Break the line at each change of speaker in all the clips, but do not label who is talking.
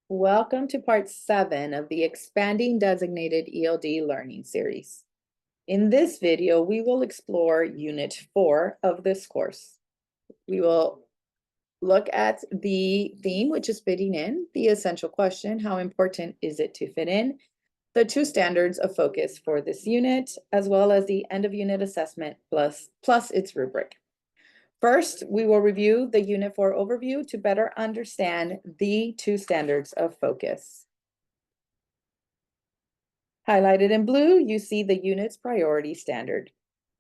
Welcome to part 7 of the Expanding Designated ELD Learning series. In this video, we will explore Unit 4 of this course. We will look at the theme, which is fitting in, the essential question, how important is it to fit in, the 2 standards of focus for this unit, as well as the end of unit assessment plus its rubric. First, we will review the Unit 4 overview to better understand the 2 standards of focus. Highlighted in blue, you see the unit's priority standard.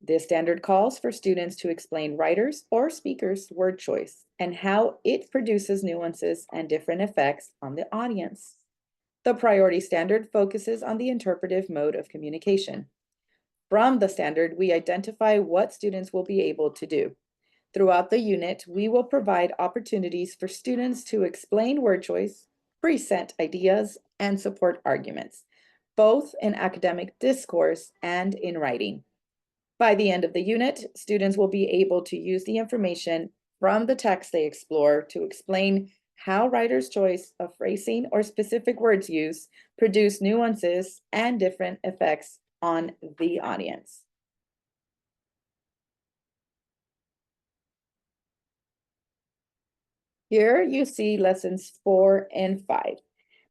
This standard calls for students to explain writers' or speakers' word choice and how it produces nuances and different effects on the audience. The priority standard focuses on the interpretive mode of communication. From the standard, we identify what students will be able to do. Throughout the unit, we will provide opportunities for students to explain word choice, present ideas, and support arguments, both in academic discourse and in writing. By the end of the unit, students will be able to use the information from the text they explore to explain how writer's choice of phrasing or specific words used produce nuances and different effects on the audience. Here you see lessons 4 and 5.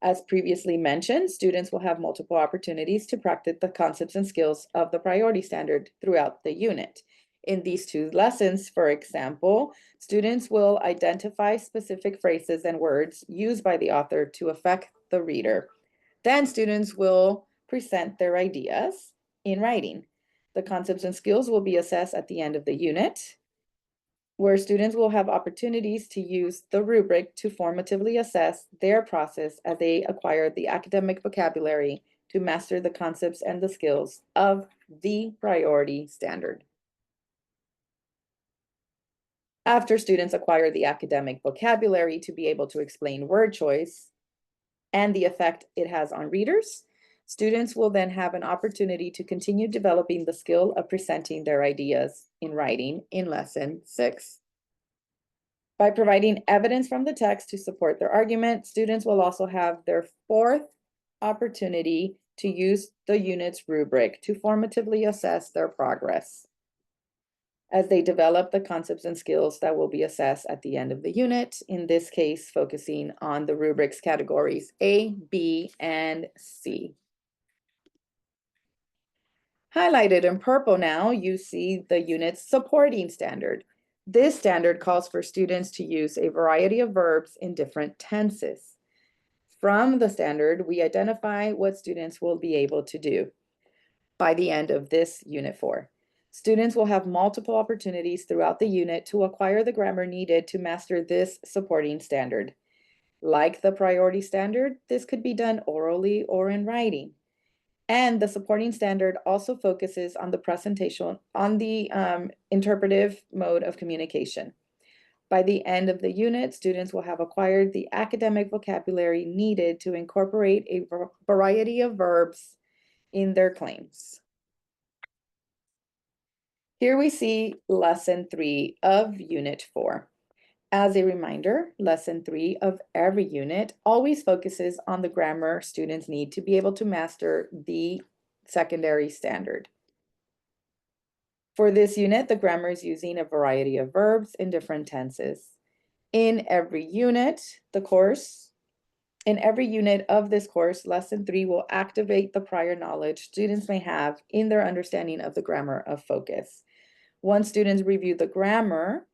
As previously mentioned, students will have multiple opportunities to practice the concepts and skills of the priority standard throughout the unit. In these 2 lessons, for example, students will identify specific phrases and words used by the author to affect the reader. Then students will present their ideas in writing. The concepts and skills will be assessed at the end of the unit, where students will have opportunities to use the rubric to formatively assess their process as they acquire the academic vocabulary to master the concepts and the skills of the priority standard. After students acquire the academic vocabulary to be able to explain word choice and the effect it has on readers, students will then have an opportunity to continue developing the skill of presenting their ideas in writing in lesson 6. By providing evidence from the text to support their argument, students will also have their 4th opportunity to use the unit's rubric to formatively assess their progress as they develop the concepts and skills that will be assessed at the end of the unit, in this case, focusing on the rubric's categories A, B, and C. Highlighted in purple now, you see the unit's supporting standard. This standard calls for students to use a variety of verbs in different tenses. From the standard, we identify what students will be able to do by the end of this Unit 4. Students will have multiple opportunities throughout the unit to acquire the grammar needed to master this supporting standard. Like the priority standard, this could be done orally or in writing. And the supporting standard also focuses on the presentation, on the interpretive mode of communication. By the end of the unit, students will have acquired the academic vocabulary needed to incorporate a variety of verbs in their claims. Here we see lesson 3 of unit 4. As a reminder, lesson 3 of every unit always focuses on the grammar students need to be able to master the secondary standard. For this unit, the grammar is using a variety of verbs in different tenses. In every unit of this course, lesson 3 will activate the prior knowledge students may have in their understanding of the grammar of focus. Once students review the grammar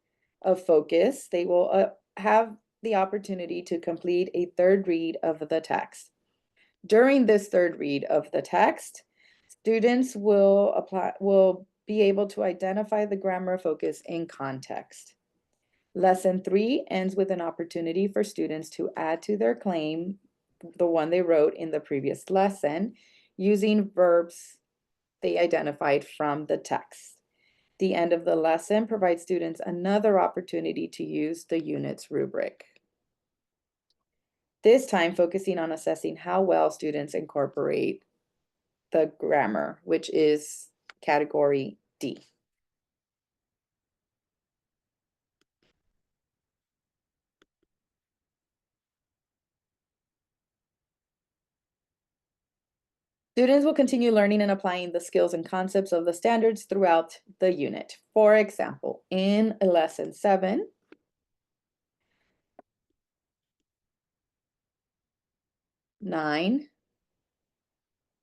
of focus, they will have the opportunity to complete a 3rd read of the text. During this 3rd read of the text, students will be able to identify the grammar of focus in context. Lesson 3 ends with an opportunity for students to add to their claim, the one they wrote in the previous lesson, using verbs they identified from the text. The end of the lesson provides students another opportunity to use the unit's rubric. This time focusing on assessing how well students incorporate the grammar, which is category D. Students will continue learning and applying the skills and concepts of the standards throughout the unit. For example, in lesson 7, nine,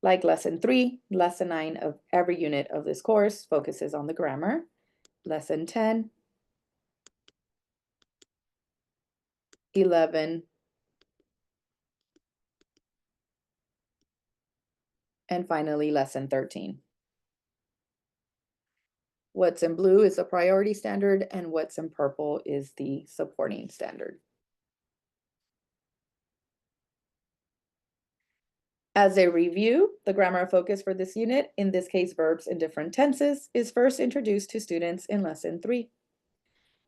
like lesson 3, lesson 9 of every unit of this course focuses on the grammar. Lesson 10, 11, and finally lesson 13. What's in blue is the priority standard, and what's in purple is the supporting standard. As a review, the grammar focus for this unit, in this case verbs in different tenses, is first introduced to students in lesson 3.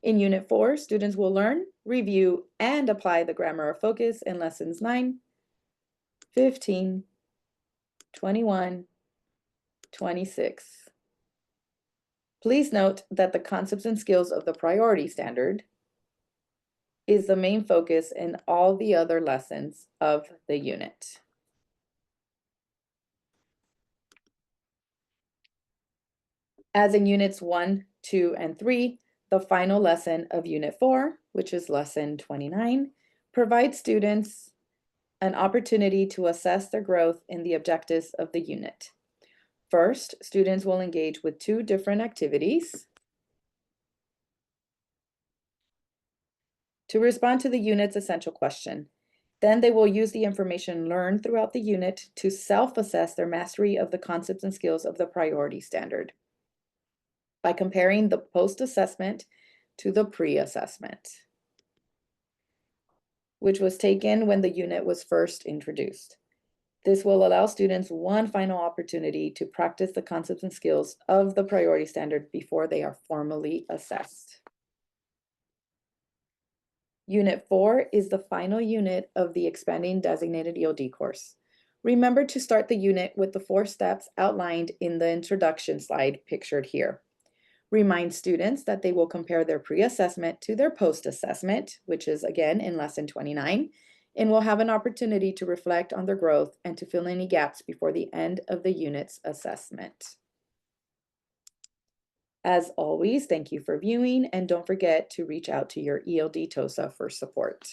In Unit 4, students will learn, review, and apply the grammar of focus in lessons 9, 15, 21, 26. Please note that the concepts and skills of the priority standard is the main focus in all the other lessons of the unit. As in Units 1, 2, and 3, the final lesson of Unit 4, which is lesson 29, provides students an opportunity to assess their growth in the objectives of the unit. First, students will engage with 2 different activities to respond to the unit's essential question. Then they will use the information learned throughout the unit to self-assess their mastery of the concepts and skills of the priority standard by comparing the post-assessment to the pre-assessment, which was taken when the unit was first introduced. This will allow students one final opportunity to practice the concepts and skills of the priority standard before they are formally assessed. Unit 4 is the final unit of the Expanding Designated ELD course. Remember to start the unit with the 4 steps outlined in the introduction slide pictured here. Remind students that they will compare their pre-assessment to their post-assessment, which is again in lesson 29, and will have an opportunity to reflect on their growth and to fill any gaps before the end of the unit's assessment. As always, thank you for viewing, and don't forget to reach out to your ELD TOSA for support.